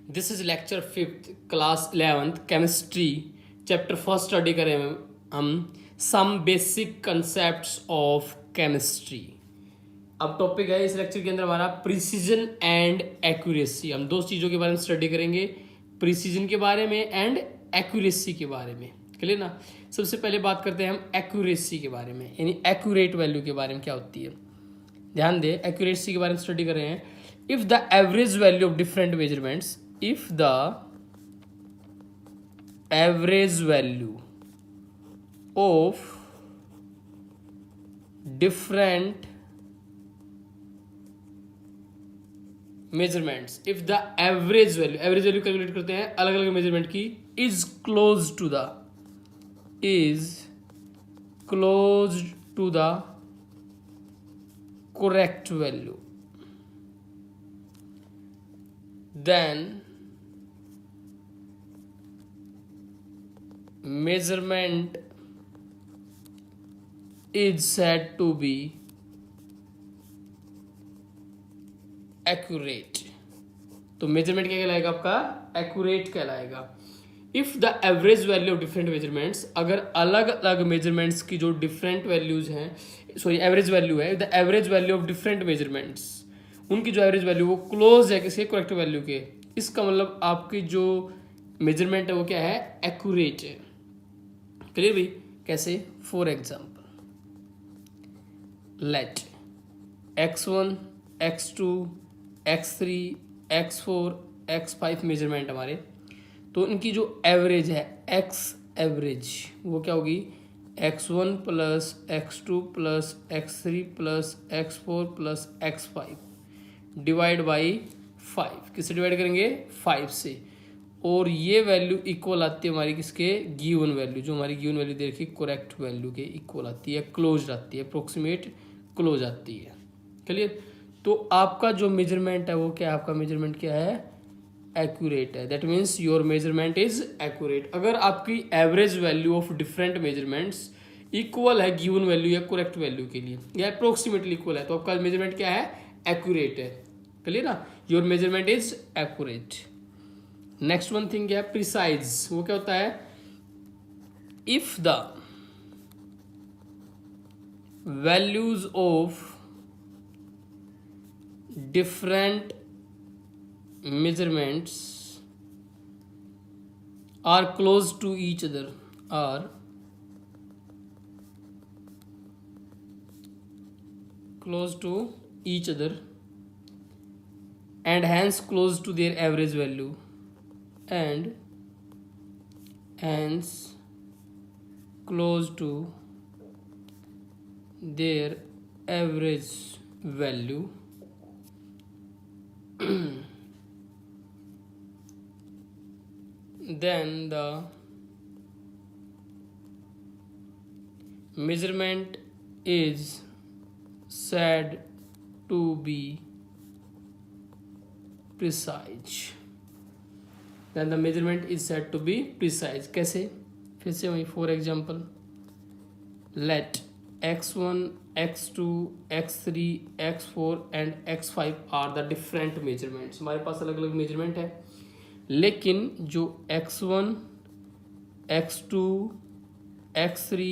This is lecture 5th class 11th chemistry chapter first study करें हम some basic concepts of chemistry. अब topic है इस lecture के अंदर हमारा प्रिसीजन एंड एक्यूरेसी। हम दो चीज़ों के बारे में स्टडी करेंगे, प्रिसीजन के बारे में एंड एक्यूरेसी के बारे में। क्लियर ना। सबसे पहले बात करते हैं हम एक्यूरेसी के बारे में, यानी एक्यूरेट वैल्यू के बारे में क्या होती है। ध्यान दे, एक्यूरेसी के बारे में स्टडी कर रहे हैं। If the average value of different measurements, if the average value of different measurements, if the average value calculate करते हैं अलग अलग मेजरमेंट की, is close to the correct value, then measurement is said to be accurate। तो measurement क्या कहलाएगा आपका? Accurate कहलाएगा। If the average value of different measurements, अगर अलग अलग मेजरमेंट्स की जो डिफरेंट वैल्यूज हैं, सॉरी एवरेज वैल्यू है, the average value of different measurements, उनकी जो एवरेज वैल्यू वो क्लोज है किसके? करेक्ट वैल्यू के। इसका मतलब आपकी जो मेजरमेंट है वो क्या है? एक्यूरेट है। क्लियर भाई? कैसे? For example, let x1, x2, x3, x4, x5 measurement हमारे, तो इनकी जो एवरेज है x एवरेज वो क्या होगी? x1 plus x2 plus x3 plus x4 plus x5 divide by 5। किससे डिवाइड करेंगे? 5 से। और ये वैल्यू इक्वल आती है हमारी किसके? गिवन वैल्यू, जो हमारी गिवन वैल्यू दे रखी करेक्ट वैल्यू के इक्वल आती है, क्लोज आती है, अप्रोक्सीमेट क्लोज आती है। क्लियर? तो आपका जो मेजरमेंट है वो क्या है? आपका मेजरमेंट क्या है? एक्यूरेट है। That means your measurement is accurate. अगर आपकी average value of different measurements equal है गिवन वैल्यू या करेक्ट वैल्यू के लिए, या अप्रोक्सीमेटली इक्वल है, तो आपका मेजरमेंट क्या है? एक्यूरेट है। क्लियर ना? Your measurement is accurate. Next one thing क्या है? प्रिसाइज। वो क्या होता है? If the values of different measurements are close to each other, and hence close to their average value, and hence close to their average value, then the measurement is said to be precise। then the measurement is said to be precise। कैसे? फिर से वही for example, let x1, x2, x3, x4 and x5 are the different measurements. हमारे पास अलग अलग measurement है, लेकिन जो x1, x2, x3,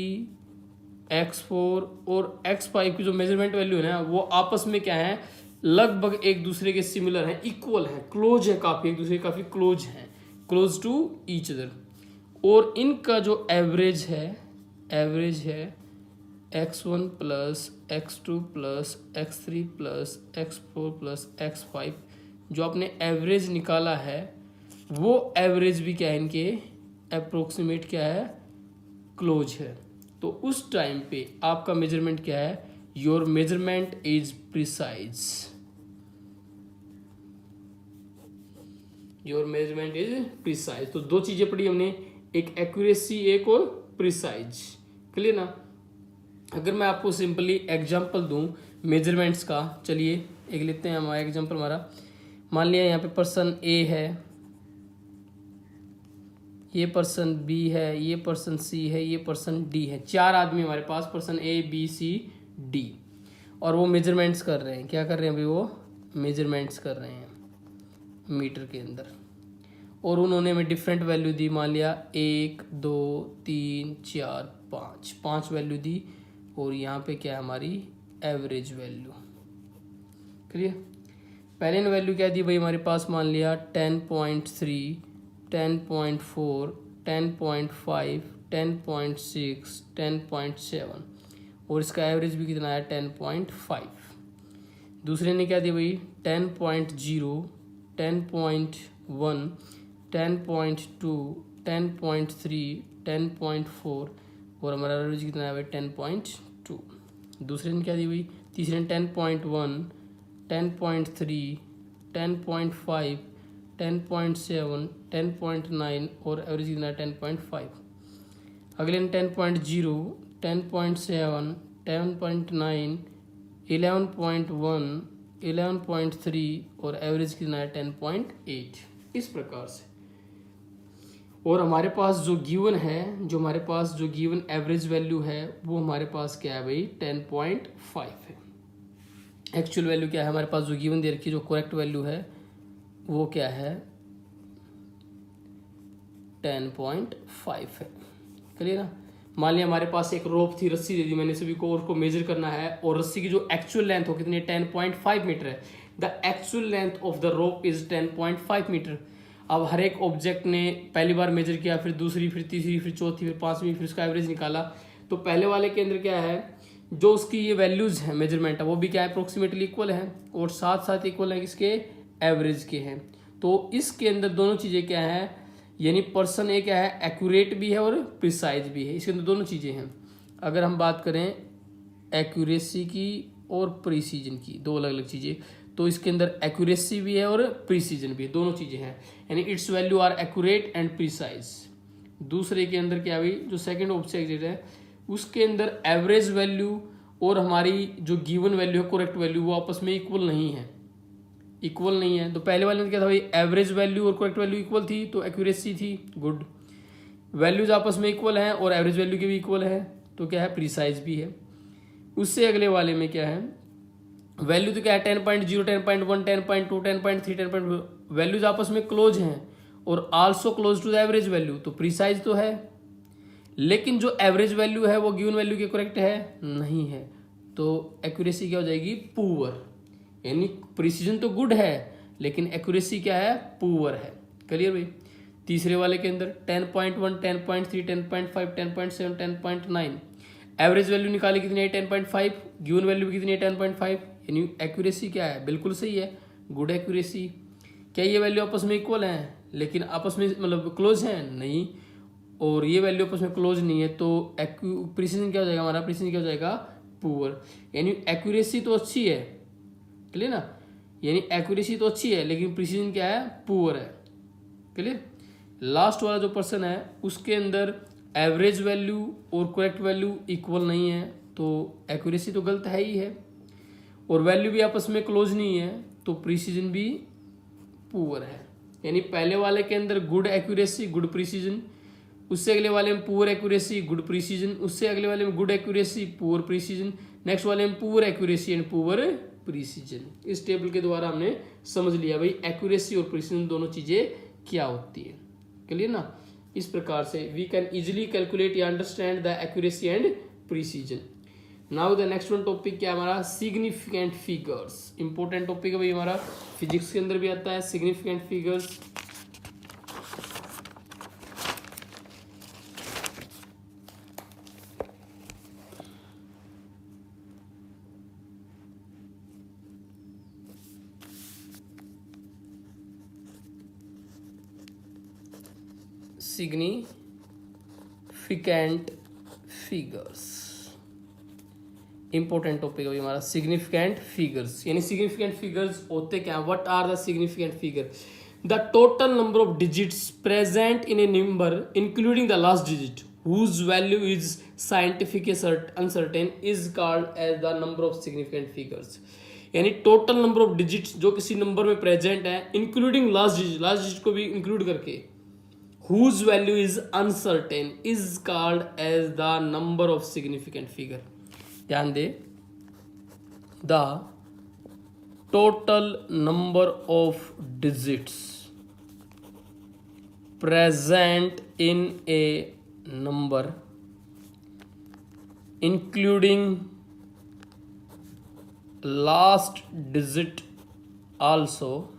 x4 और x5 की जो मेजरमेंट वैल्यू है ना, वो आपस में क्या है? लगभग एक दूसरे के सिमिलर हैं, इक्वल है, क्लोज है, काफ़ी एक दूसरे के काफ़ी क्लोज हैं, क्लोज टू ईच अदर। और इनका जो एवरेज है x1 plus x2 plus x3 plus x4 plus x5, जो आपने एवरेज निकाला है वो एवरेज भी क्या है? इनके अप्रोक्सीमेट क्या है? क्लोज है। तो उस टाइम पे आपका मेजरमेंट क्या है? Your measurement is precise. Your measurement is precise. तो दो चीजें पढ़ी हमने, एक एक्यूरेसी, एक और प्रिसाइज। क्लियर ना? अगर मैं आपको सिंपली एग्जांपल दूं मेजरमेंट्स का, चलिए एक लेते हैं हमारा एग्जांपल। हमारा मान लिया यहाँ पे पर्सन ए है, ये पर्सन बी है, ये पर्सन सी है, ये पर्सन डी है। 4 आदमी हमारे पास, person A B C D, और वो मेजरमेंट्स कर रहे हैं। क्या कर रहे हैं अभी? वो मेजरमेंट्स कर रहे हैं मीटर के अंदर। और उन्होंने हमें डिफरेंट वैल्यू दी, मान लिया 1 2 3 4 5, 5 वैल्यू दी, और यहाँ पे क्या है हमारी एवरेज वैल्यू। क्लियर। पहले ने वैल्यू क्या दी भाई हमारे पास, मान लिया 10.3, 10.4, 10.5, 10.6, 10.7, और इसका एवरेज भी कितना है 10.5। दूसरे ने क्या दी भाई 10.0, 10.1, 10.2, 10.3, 10.4, और हमारा एवरेज कितना है भाई 10.2। दूसरे ने क्या दी भाई, तीसरे ने 10.1, 10.3, 10.5, 10.7, 10.9, और एवरेज कितना है 10.5। अगले ने 10.0, 10.7, 10.9, 11.1, 11.3, और एवरेज कितना है 10.8। इस प्रकार से। और हमारे पास जो गिवन है, जो हमारे पास जो गिवन एवरेज वैल्यू है वो हमारे पास क्या है भाई 10.5 है। एक्चुअल वैल्यू क्या है हमारे पास, जो गिवन दे रखी है, जो करेक्ट वैल्यू है वो क्या है 10.5 है। क्लियर ना। मान लिया हमारे पास एक रोप थी, रस्सी दे दी मैंने सभी को, और उसको मेजर करना है, और रस्सी की जो एक्चुअल लेंथ हो कितनी 10.5 मीटर है। The actual length of the rope is 10.5 metre. अब हर एक ऑब्जेक्ट ने पहली बार मेजर किया, फिर दूसरी, फिर तीसरी, फिर चौथी, फिर पांचवी, फिर उसका एवरेज निकाला। तो पहले वाले के अंदर क्या है, जो उसकी ये वैल्यूज है मेजरमेंट है वो भी क्या है अप्रोक्सीमेटली इक्वल है, और साथ साथ इक्वल है किसके, एवरेज के हैं। तो इसके अंदर दोनों चीजें क्या है, यानी पर्सन ए क्या है एक्यूरेट भी है और प्रिसाइज भी है, इसके अंदर दोनों चीजें हैं। अगर हम बात करें एक्यूरेसी की और प्रिसीजन की, दो अलग अलग चीजें, तो इसके अंदर एक्यूरेसी भी है और प्रिसीजन भी है, दोनों चीजें हैं, यानी its value are accurate and precise. दूसरे के अंदर क्या हुई, जो सेकंड ऑब्जेक्ट है उसके अंदर एवरेज वैल्यू और हमारी जो गिवन वैल्यू है करेक्ट वैल्यू वो आपस में इक्वल नहीं है, इक्वल नहीं है। तो पहले वाले में क्या था भाई, एवरेज वैल्यू और करेक्ट वैल्यू इक्वल थी तो एक्यूरेसी थी गुड, वैल्यूज आपस में इक्वल हैं और एवरेज वैल्यू के भी इक्वल है तो क्या है प्रिसाइज भी है। उससे अगले वाले में क्या है, वैल्यू तो क्या है 10.0, 10.1, 10.2, 10.3, 10.4, वैल्यूज आपस में क्लोज हैं और also close to the average value, तो प्रिसाइज तो है, लेकिन जो एवरेज वैल्यू है वो गिवन वैल्यू के करेक्ट है नहीं है, तो एक्यूरेसी क्या हो जाएगी पुअर, यानी प्रिसीजन तो गुड है लेकिन एक्यूरेसी क्या है पुअर है। क्लियर भाई। तीसरे वाले के अंदर 10.1, 10.3, 10.5, 10.7, 10.9, एवरेज वैल्यू निकाली कितनी है 10.5, गिवन वैल्यू कितनी है 10.5, यानी एक्यूरेसी क्या है बिल्कुल सही है, गुड एक्यूरेसी। क्या ये वैल्यू आपस में इक्वल है लेकिन आपस में मतलब क्लोज है नहीं, और ये वैल्यू आपस में क्लोज नहीं है, तो प्रिसीजन क्या हो जाएगा हमारा, प्रिसीजन क्या हो जाएगा पुअर, यानी एक्यूरेसी तो अच्छी है, क्लियर ना, यानी एक्यूरेसी तो अच्छी है लेकिन प्रिसीजन क्या है पुअर है। क्लियर। लास्ट वाला जो पर्सन है उसके अंदर एवरेज वैल्यू और करेक्ट वैल्यू इक्वल नहीं है, तो एक्यूरेसी तो गलत है ही है, और वैल्यू भी आपस में क्लोज नहीं है तो प्रिसीजन भी पुअर है। यानी पहले वाले के अंदर गुड एक्यूरेसी गुड प्रिसीजन, उससे अगले वाले में पुअर एक्यूरेसी गुड प्रिसीजन, उससे अगले वाले में good accuracy poor precision, next वाले में poor accuracy and poor precision. इस टेबल के द्वारा हमने समझ लिया भाई एक्यूरेसी और प्रिसीजन दोनों चीजें क्या होती है। क्लियर ना। इस प्रकार से वी कैन इजिली कैलकुलेट या understand the accuracy and precision. Now the next one topic क्या हमारा, सिग्निफिकेंट फिगर्स। इंपॉर्टेंट टॉपिक है भाई हमारा, फिजिक्स के अंदर भी आता है significant figures. Significant figures important topic है हमारा, सिग्निफिकेंट फिगर्स। यानी सिग्निफिकेंट फिगर्स होते क्या, what are the significant figure, the total number of digits present in a number including the last digit whose value is scientifically uncertain is called as the number of significant figures। यानी total number of digits जो किसी number में present है including last digit को भी include करके, whose value is uncertain is called as the number of significant figure। ध्यान दे, the total number of digits present in a number including last digit also,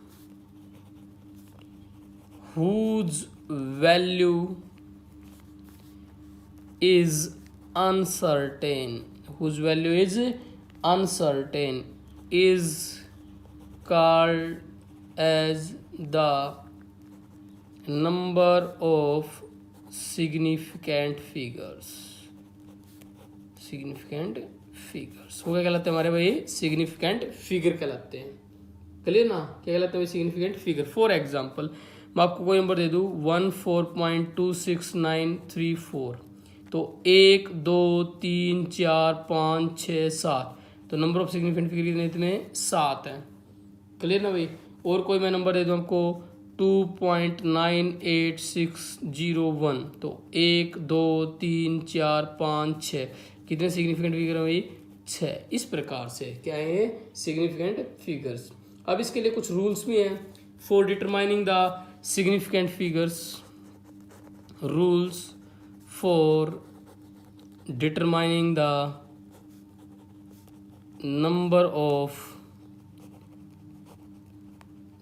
whose value is uncertain, whose value is uncertain, is called as the number of significant figures. significant figures वो क्या कहलाते हैं हमारे भाई? significant figure कहलाते हैं. Clear ना? क्या कहलाते हैं भाई? significant figure. फॉर एग्जाम्पल मैं आपको कोई नंबर दे दूँ 14.26934, तो 1 2 3 4 5 6 7, तो नंबर ऑफ सिग्निफिकेंट फिगर कितने? इतने 7 हैं. क्लियर ना भाई? और कोई मैं नंबर दे दूँ आपको 2.98601, तो 1 2 3 4 5 6, कितने सिग्निफिकेंट फिगर है भाई? 6. इस प्रकार से क्या है? Significant figures. अब इसके लिए कुछ रूल्स भी हैं for determining the significant figures. Rules for determining the number of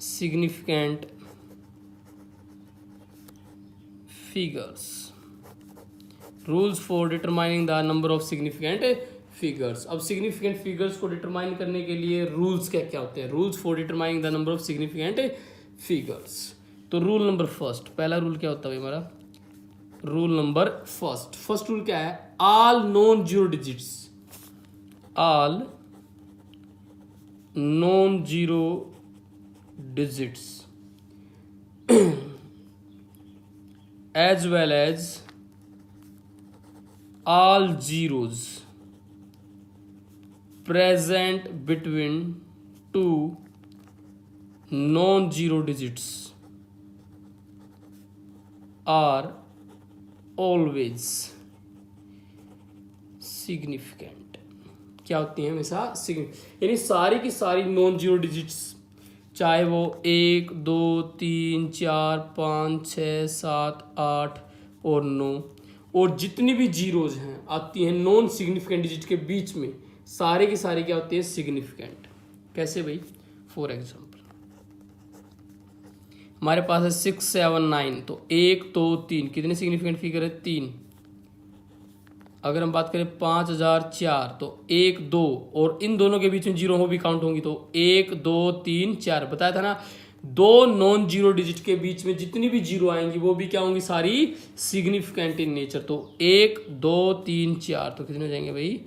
significant figures. Rules for determining the number of significant figures. अब significant figures को डिटरमाइन करने के लिए रूल्स क्या क्या होते हैं? Rules for determining the number of significant figures. तो रूल नंबर फर्स्ट, पहला रूल क्या होता है हमारा? रूल नंबर फर्स्ट रूल क्या है? All non zero digits, all non zero digits as well as all zeros present between two non-zero digits are always significant. क्या होती हैं? हमेशा significant. यानी सारी की सारी नॉन जीरो डिजिट्स, चाहे वो 1 2 3 4 5 6 7 8 और 9, और जितनी भी जीरोज हैं आती हैं नॉन सिग्निफिकेंट डिजिट के बीच में, सारे की सारी क्या होती है? सिग्निफिकेंट. कैसे भाई? फॉर एग्जांपल हमारे पास है 6 7 9, तो 1 2 3, कितने सिग्निफिकेंट फिगर है? 3. अगर हम बात करें 5004, तो 1 2 और इन दोनों के बीच में जीरो हो भी काउंट होंगी, तो 1 2 3 4. बताया था ना, दो नॉन जीरो डिजिट के बीच में जितनी भी जीरो आएंगी वो भी क्या होंगी? सारी सिग्निफिकेंट इन नेचर. तो 1 2 3 4, तो कितने हो जाएंगे भाई?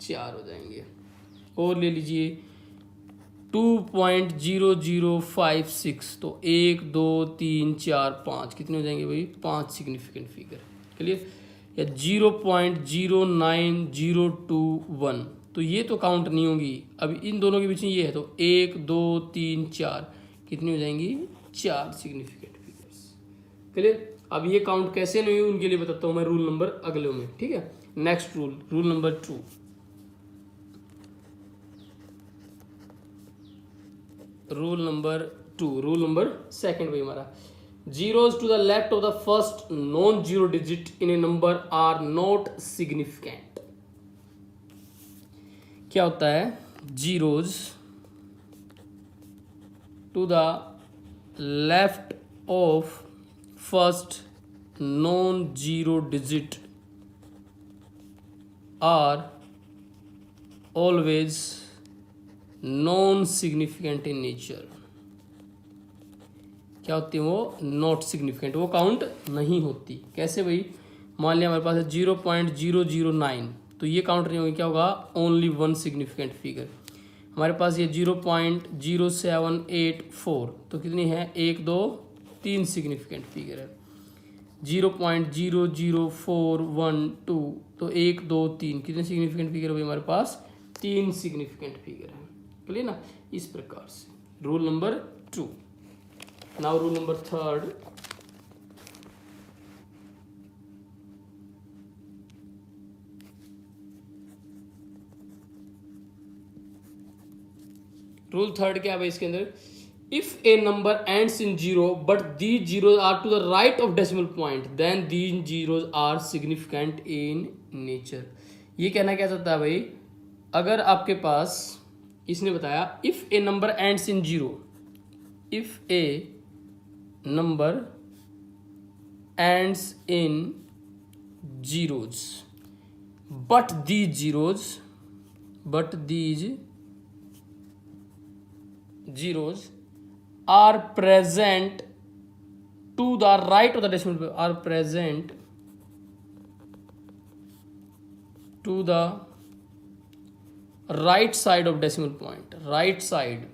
4 हो जाएंगे. और ले लीजिए 2.0056, तो 1 2 3 4 5, कितने हो जाएंगे भाई? 5 सिग्निफिकेंट फिगर. क्लियर? या 0.09021, तो ये तो काउंट नहीं होगी. अब इन दोनों के बीच में ये है, तो 1 2 3 4, कितनी हो जाएंगी? 4 सिग्निफिकेंट फिगर्स. क्लियर? अब ये काउंट कैसे नहीं हुई उनके लिए बताता हूँ मैं रूल नंबर अगले में. ठीक है? Next rule, rule number 2. Rule number 2, rule number second भाई हमारा, zeros to the left of the first non-zero digit in a number are not significant. क्या होता है? zeros to the left of first non-zero digit are always non-significant in nature. क्या होती है वो? Not significant, वो काउंट नहीं होती. कैसे भाई? मान लिया हमारे पास है 0.009, तो ये काउंट नहीं होगी. क्या होगा? Only 1 significant figure. हमारे पास ये 0.0784, तो कितनी है? 1 2 3 सिग्निफिकेंट फिगर है. 0.00412, तो 1 2 3, कितने सिग्निफिकेंट फिगर है भाई? हमारे पास 3 सिग्निफिकेंट फिगर है. क्लियर ना? इस प्रकार से rule number 2. Now rule number 3. Rule 3 क्या है भाई इसके अंदर? If a number ends in zero but these zeros are to the right of decimal point, then these zeros are significant in nature. ये कहना क्या चाहता है भाई, अगर आपके पास इसने बताया if a number ends in zero, if a number ends in zeros but these zeros are present to the right of the decimal point, are present to the right side of decimal point, right side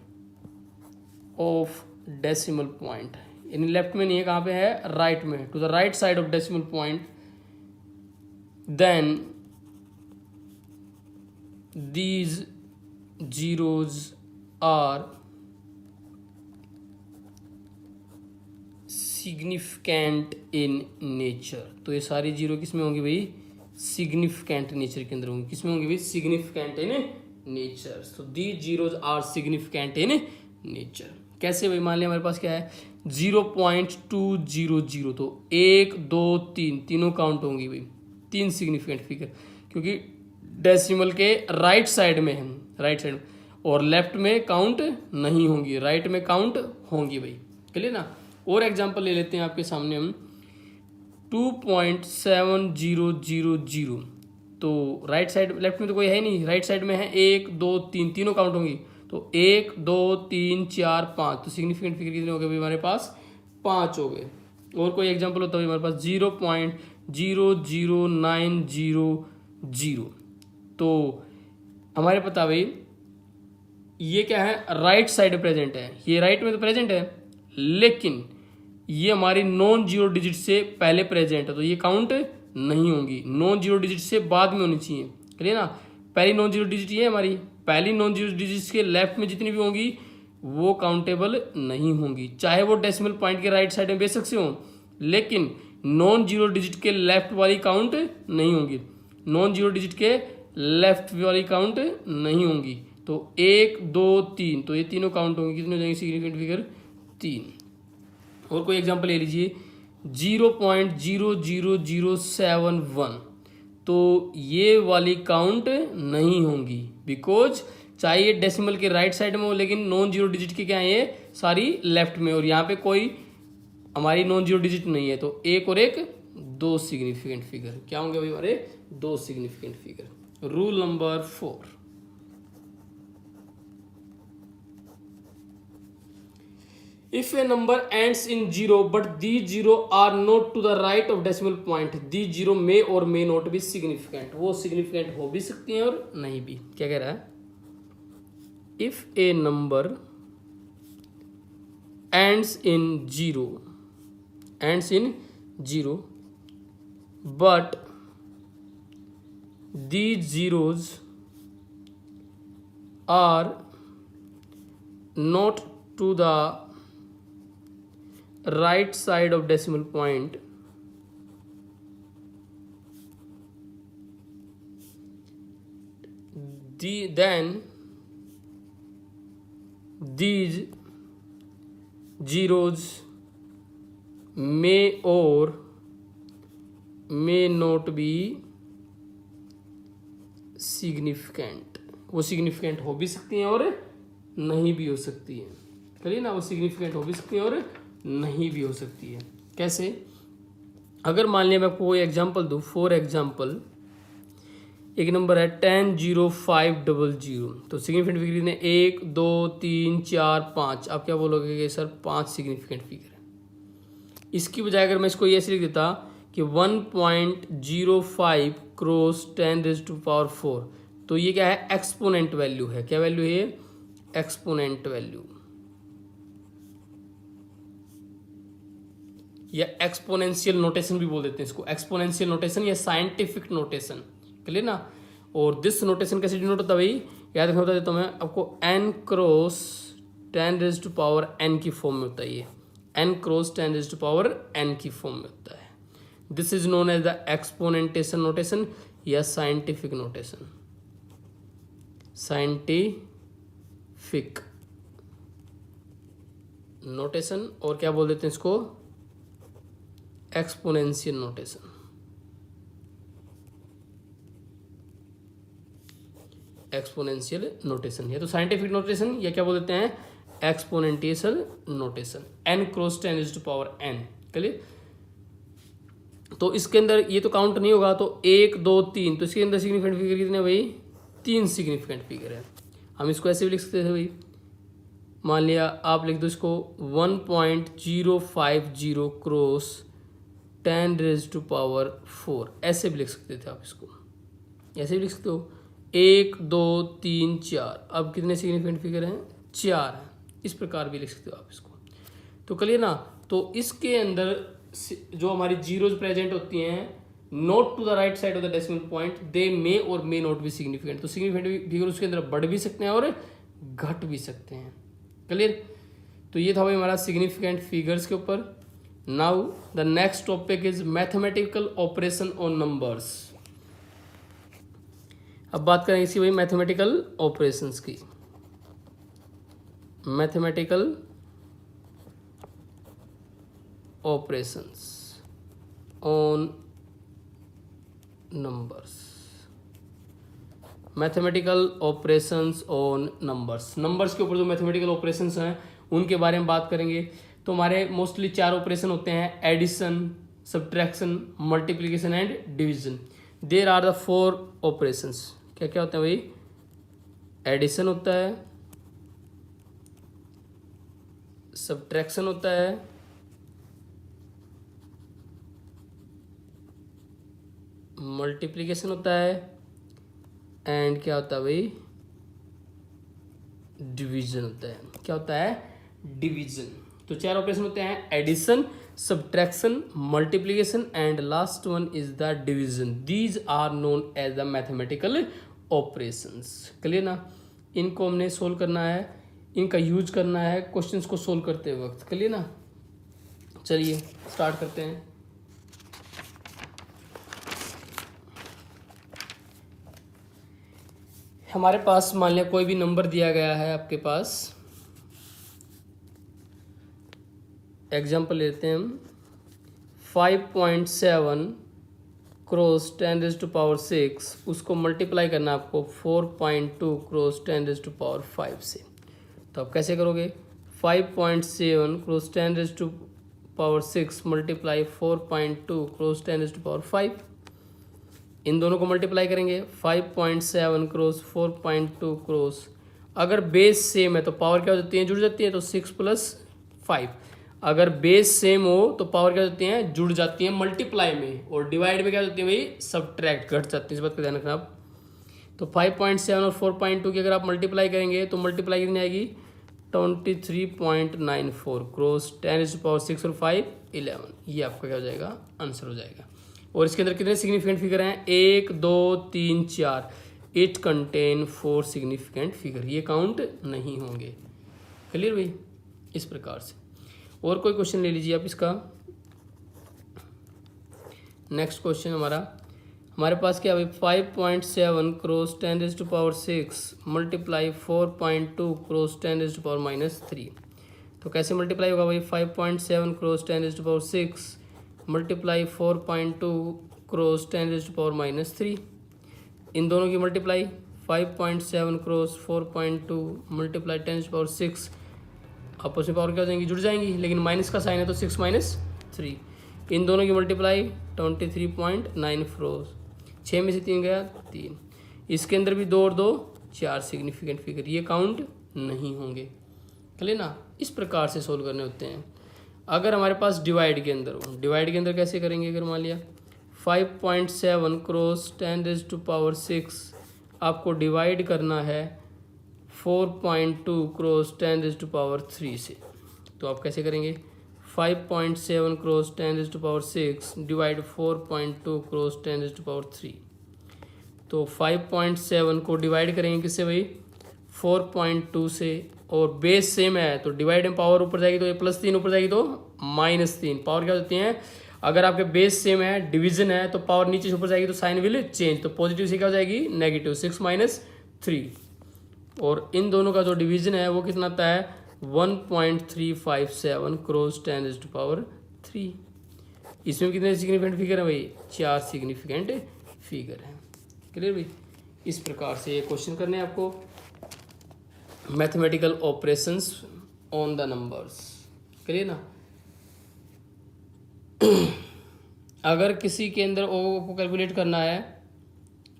of decimal point. In left में नहीं है, कहाँ पे है, right में, to the right side of decimal point, then these zeros are significant in nature. तो ये सारी जीरो किस में होंगी भाई, सिग्निफिकेंट नेचर के अंदर होंगी. किस में होंगी भाई, significant in nature. So these zeros are significant in nature. कैसे भाई, मान लिया हमारे पास क्या है 0.200, तो 1 2 3 तीनों काउंट होंगी भाई, 3 सिग्निफिकेंट फिगर, क्योंकि डेसिमल के राइट साइड में है, राइट साइड में, और लेफ्ट में काउंट नहीं होंगी, राइट में काउंट होंगी भाई. क्लियर ना. और एग्जांपल ले लेते हैं आपके सामने हम 2.7000, तो राइट साइड, लेफ्ट में तो कोई है नहीं, राइट साइड में है 1 2 3 तीनों काउंट होंगी, तो 1 2 3 4 5, तो सिग्निफिकेंट फिगर कितने हो गए भाई हमारे पास, 5 हो गए. और कोई एग्जांपल होता है हमारे पास 0.00900, तो हमारे पता भाई ये क्या है, राइट साइड प्रेजेंट है, ये राइट में तो प्रेजेंट है, लेकिन ये हमारी नॉन जीरो डिजिट से पहले प्रेजेंट है, तो ये काउंट नहीं होंगी, नॉन जीरो डिजिट से बाद में होनी चाहिए. क्लियर ना. पहली नॉन जीरो डिजिट ये हमारी, पहली नॉन जीरो डिजिट के लेफ्ट में जितनी भी होंगी वो काउंटेबल नहीं होंगी, चाहे वो डेसिमल पॉइंट के राइट साइड में बेशक से हो, लेकिन नॉन जीरो डिजिट के लेफ्ट वाली काउंट नहीं होंगी, नॉन जीरो डिजिट के लेफ्ट वाली काउंट नहीं होंगी. तो 1 2 3, तो ये तीनों काउंट होंगी, कितने हो जाएंगे सिग्निफिकेंट फिगर, 3. और कोई एग्जांपल ले लीजिए 0.00071, तो ये वाली काउंट नहीं होंगी, बिकॉज चाहिए डेसिमल के राइट साइड में हो, लेकिन नॉन जीरो डिजिट की क्या है ये सारी लेफ्ट में, और यहाँ पे कोई हमारी नॉन जीरो डिजिट नहीं है, तो 1 और 1 2 सिग्निफिकेंट फिगर. क्या होंगे भाई हमारे, 2 significant figure. Rule number 4, if a number ends in zero but these zero are not to the right of decimal point, these zero may or may not be significant. वो significant हो भी सकती हैं और नहीं भी. क्या कह रहा है, if a number ends in zero but these zeros are not to the right side of decimal point, then these zeros may or may not be significant. वो सिग्निफिकेंट हो भी सकती हैं और नहीं भी हो सकती हैं. करिए ना, वो सिग्निफिकेंट हो भी सकती हैं और नहीं भी हो सकती है. कैसे, अगर मान लिया मैं आपको कोई एग्जांपल दूं, फॉर एग्जांपल एक नंबर है 100500, तो सिग्निफिकेंट फिगर ने 1 2 3 4 5, आप क्या बोलोगे कि सर 5 सिग्निफिकेंट फिगर है. इसकी बजाय अगर मैं इसको ये ऐसे लिख देता कि 1.05 क्रॉस 10⁴, तो ये क्या है, एक्सपोनेंट वैल्यू है. क्या वैल्यू है, एक्सपोनेंट वैल्यू, या एक्सपोनेंशियल नोटेशन भी बोल देते हैं इसको, एक्सपोनेंशियल नोटेशन या साइंटिफिक नोटेशन. क्लियर ना. और दिस नोटेशन कैसे डिनोट होता है भाई, याद रखना, बता देता हूँ मैं आपको, n क्रॉस 10⁻n की फॉर्म में होता है. ये n क्रॉस 10⁻n की फॉर्म में होता है. This is known as the exponentiation notation या साइंटिफिक नोटेशन. साइंटिफिक नोटेशन, और क्या बोल देते हैं इसको, एक्सपोनेंशियल नोटेशन। एक्सपोनेंशियल नोटेशन या तो साइंटिफिक नोटेशन या क्या बोल देते हैं, exponential notation. n cross 10 is to power n। Clear. तो इसके अंदर ये तो काउंट नहीं होगा, तो 1 2 3, तो इसके अंदर सिग्निफिकेंट फिगर कितने भाई, 3 सिग्निफिकेंट फिगर है। हम इसको ऐसे भी लिख सकते थे भाई, मान लिया आप लिख दो इसको 1.050 क्रॉस 10 रेज टू पावर 4, ऐसे भी लिख सकते थे आप इसको, ऐसे भी लिख सकते हो 1 2 3 4। अब कितने सिग्निफिकेंट फिगर हैं, 4 हैं। इस प्रकार भी लिख सकते हो आप इसको। तो क्लियर ना। तो इसके अंदर जो हमारी जीरोज प्रेजेंट होती हैं, note to the right side of the decimal point, they may और मे नॉट बी सिग्निफिकेंट। तो सिग्निफिकेंट फिगर उसके अंदर बढ़ भी सकते हैं और घट भी सकते हैं। क्लियर। तो ये था भाई हमारा सिग्निफिकेंट फिगर्स के ऊपर। Now the next topic is mathematical operation on numbers. अब बात करेंगे इसी भाई मैथमेटिकल ऑपरेशंस की। Mathematical operations on numbers. Mathematical operations on numbers, numbers के ऊपर जो मैथमेटिकल ऑपरेशंस हैं उनके बारे में बात करेंगे। तो हमारे मोस्टली 4 ऑपरेशन होते हैं, addition, subtraction, multiplication and division. There are the 4 operations. क्या क्या होते हैं भाई, एडिशन होता है, सब्ट्रैक्शन होता है, मल्टीप्लिकेशन होता है एंड क्या होता है भाई, डिवीजन होता है। क्या होता है, डिवीजन। तो 4 ऑपरेशन होते हैं, addition, subtraction, multiplication and last one is the division. These are known as the mathematical operations. Clear ना। इनको हमने सोल्व करना है, इनका यूज करना है क्वेश्चंस को सोल्व करते वक्त। क्लियर ना। चलिए स्टार्ट करते हैं। हमारे पास मान लिया कोई भी नंबर दिया गया है आपके पास, एग्जाम्पल लेते हैं हम 5.7 क्रॉस 10 रेज टू पावर 6, उसको मल्टीप्लाई करना है आपको 4.2 क्रॉस 10 रेज टू पावर 5 से। तो आप कैसे करोगे, 5.7 cross 10 raise to power 6 multiply 4.2 cross 10 raise to power 5। इन दोनों को मल्टीप्लाई करेंगे, 5.7 क्रॉस 4.2 क्रॉस, अगर बेस सेम है तो पावर क्या हो जाती है, जुड़ जाती है, तो 6 + 5। अगर बेस सेम हो तो पावर क्या हो जाती है, जुड़ जाती है मल्टीप्लाई में, और डिवाइड में क्या हो जाती है भाई, सब्ट्रैक्ट, घट जाती है। इस बात का ध्यान रखना आप। तो 5.7 और 4.2 की अगर आप मल्टीप्लाई करेंगे तो मल्टीप्लाई कितनी आएगी, 23.94 क्रॉस 10⁶ और 5 11। ये आपका क्या हो जाएगा, आंसर हो जाएगा। और इसके अंदर कितने सिग्निफिकेंट फिगर हैं, 1 2 3 4। इट कंटेन 4 सिग्निफिकेंट फिगर, ये काउंट नहीं होंगे। क्लियर भाई। इस प्रकार से और कोई क्वेश्चन ले लीजिए आप इसका। नेक्स्ट क्वेश्चन हमारे पास क्या है भाई, 5.7 क्रॉस 10⁶ मल्टीप्लाई 4.2 क्रॉस 10⁻³ तो कैसे मल्टीप्लाई होगा भाई, 5.7 क्रॉस 10⁶ मल्टीप्लाई 4.2 क्रॉस 10⁻³ इन दोनों की मल्टीप्लाई 5.7 क्रॉस 4.2 मल्टीप्लाई 10⁶, आपस में पावर क्या हो जाएंगी, जुड़ जाएंगी, लेकिन माइनस का साइन है तो 6 - 3। इन दोनों की मल्टीप्लाई 23.94, 6 में से 3 गया 3। इसके अंदर भी 2 और 2 4 सिग्निफिकेंट फिगर, ये काउंट नहीं होंगे। चलिए ना। इस प्रकार से सोल्व करने होते हैं। अगर हमारे पास डिवाइड के अंदर हो, डिवाइड के अंदर कैसे करेंगे, अगर मान लिया 5.7 क्रॉस 10⁻6 आपको डिवाइड करना है 4.2 क्रॉस 10⁻³ से, तो आप कैसे करेंगे, 5.7 क्रॉस 10⁻6 डिवाइड 4.2 क्रॉस 10⁻3। तो 5.7 को डिवाइड करेंगे किससे भाई, 4.2 से, और बेस सेम है तो डिवाइड में पावर ऊपर जाएगी तो ये +3, ऊपर जाएगी तो -3। पावर क्या होती है, अगर आपके बेस सेम है, डिवीजन है, तो पावर नीचे से ऊपर जाएगी तो साइन विल चेंज, तो पॉजिटिव से क्या हो जाएगी, नेगेटिव, 6 - 3। और इन दोनों का जो डिवीजन है वो कितना आता है, 1.357 क्रॉस 10⁻3। इसमें कितने सिग्निफिकेंट फिगर है भाई? 4 सिग्निफिकेंट फिगर है। क्लियर भाई? इस प्रकार से ये क्वेश्चन करने हैं आपको, mathematical operations on the numbers. Clear ना? अगर किसी के अंदर ओ को कैलकुलेट करना है,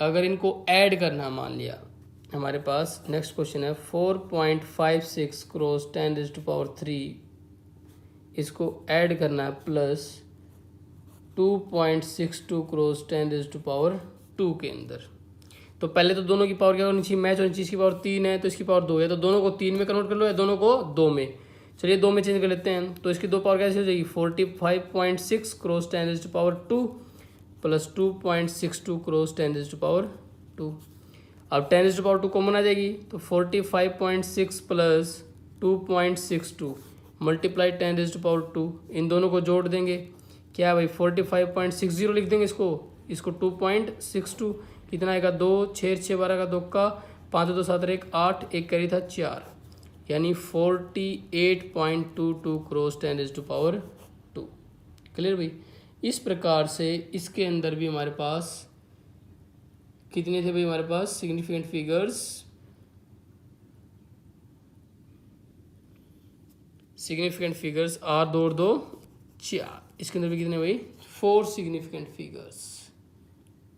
अगर इनको ऐड करना, मान लिया हमारे पास नेक्स्ट क्वेश्चन है 4.56 क्रॉस 10⁻3, इसको ऐड करना है प्लस 2.62 क्रॉस 10⁻2 के अंदर। तो पहले तो दोनों की पावर क्या होनी चाहिए? मैच होनी चाहिए। इसकी पावर 3 है तो इसकी पावर 2 है, तो दोनों को 3 में कन्वर्ट कर लो या दोनों को 2 में। चलिए 2 में चेंज कर लेते हैं, तो इसकी दो पावर कैसे हो जाएगी? 45.6 क्रॉस 10⁻2 प्लस 2.62 क्रॉस 10⁻2। अब 10⁻2 कॉमन आ जाएगी, तो 45.6 प्लस 2.62 मल्टीप्लाई 10⁻2, इन दोनों को जोड़ देंगे, क्या भाई 45.60 लिख देंगे इसको 2.62, कितना आएगा? 2 6 6 12 का 2 का 5 2 7 1 8, एक कैरी था 4, यानी 48.22 क्रॉस 10⁻2। क्लियर भाई? इस प्रकार से इसके अंदर भी हमारे पास कितने थे भाई? हमारे पास सिग्निफिकेंट फिगर्स, आर 2 और 2 4। इसके अंदर भी कितने भाई? 4 सिग्निफिकेंट फिगर्स।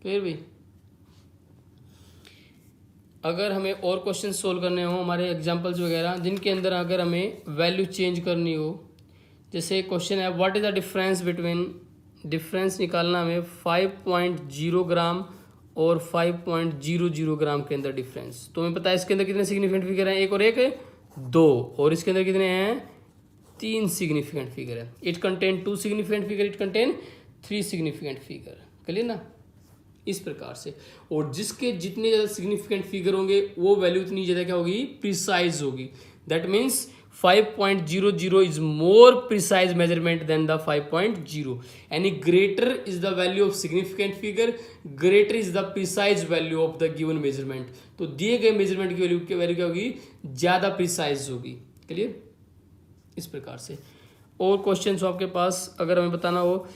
क्लियर भाई? अगर हमें और क्वेश्चन सोल्व करने हो, हमारे एग्जांपल्स वगैरह जिनके अंदर अगर हमें वैल्यू चेंज करनी हो, जैसे क्वेश्चन है what is the difference between, difference निकालना हमें 5.0 ग्राम और 5.00 ग्राम के अंदर डिफरेंस। तो हमें पता है इसके अंदर कितने सिग्निफिकेंट फिगर हैं? एक और एक 2, और इसके अंदर कितने हैं? 3 सिग्निफिकेंट फिगर है। It contain 2 significant figure, it contain 3 significant figure. Clear ना? इस प्रकार से, और जिसके जितने ज़्यादा सिग्निफिकेंट फिगर होंगे वो वैल्यू उतनी ज़्यादा क्या होगी? प्रिसाइज होगी। That means 5.00 is more precise measurement than the 5.0. Any greater is the value of significant figure, greater is the precise value of the given measurement. तो दिए गए मेजरमेंट की वैल्यू क्या होगी? ज़्यादा प्रिसाइज होगी। क्लियर? इस प्रकार से और क्वेश्चन हो आपके पास, अगर हमें बताना हो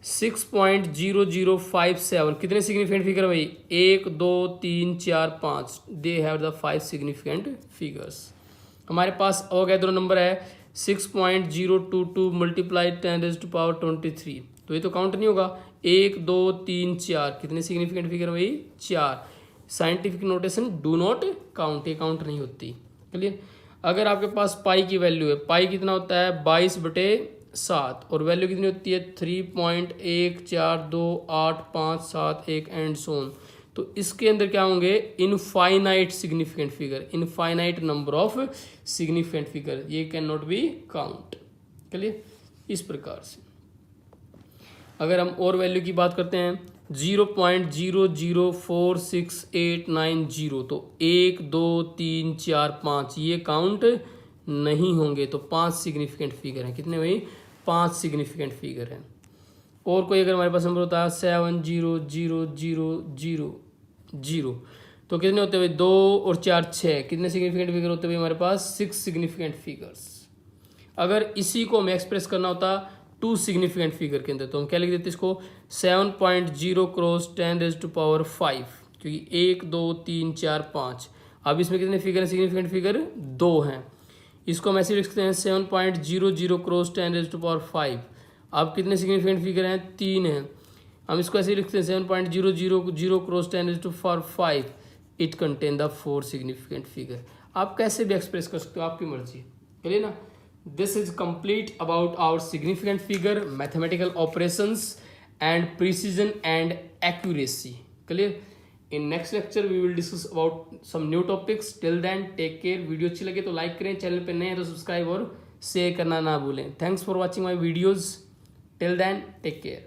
6.0057 कितने सिग्निफिकेंट फिगर है भाई? 1 2 3 4 5, they have the 5 significant figures. हमारे पास अवोगैड्रो नंबर है 6.022 मल्टीप्लाई 10⁻23, तो ये तो काउंट नहीं होगा। 1 2 3 4 कितने सिग्निफिकेंट फिगर भाई? 4। Scientific notation do not count, ये काउंट नहीं होती। क्लियर? अगर आपके पास पाई की वैल्यू है, पाई कितना होता है? 22/7, और वैल्यू कितनी होती है? 3.142857 एंड सोन। तो इसके अंदर क्या होंगे? Infinite significant figure, infinite number of significant figure, ये can not be count. Clear? इस प्रकार से अगर हम और वैल्यू की बात करते हैं 0.004689, तो 1 2 3 4 5 ये काउंट नहीं होंगे, तो 5 सिग्निफिकेंट फिगर हैं। कितने भाई? 5 सिग्निफिकेंट फिगर हैं। और कोई अगर हमारे पास नंबर होता है 70000, तो कितने होते हैं भाई? 2 और 4 6, कितने सिग्निफिकेंट फिगर होते हैं भाई हमारे पास? 6 सिग्निफिकेंट फिगर्स। अगर इसी को हमें एक्सप्रेस करना होता 2 सिग्निफिकेंट फिगर के अंदर, तो हम क्या लिख देते इसको? 7.0 क्रॉस 10⁻5, क्योंकि 1 2 3 4 5। अब इसमें कितने फिगर हैं? सिग्निफिकेंट फिगर 2 हैं। इसको हम ऐसे लिख सकते हैं 7.00 क्रॉस 10⁻5। अब कितने सिग्निफिकेंट फिगर हैं? 3 हैं। हम इसको ऐसे लिखते हैं 7.000 cross 10⁻5, it contain the 4 significant figure. आप कैसे भी एक्सप्रेस कर सकते हो, आपकी मर्जी। चलिए ना? This is complete about our significant figure, mathematical operations and precision and accuracy. Clear? In next lecture we will discuss about some new topics. Till then take care. Video अच्छी लगे तो लाइक करें, चैनल पे नए हैं तो subscribe और share करना ना भूलें। Thanks for watching my videos. Till then take care.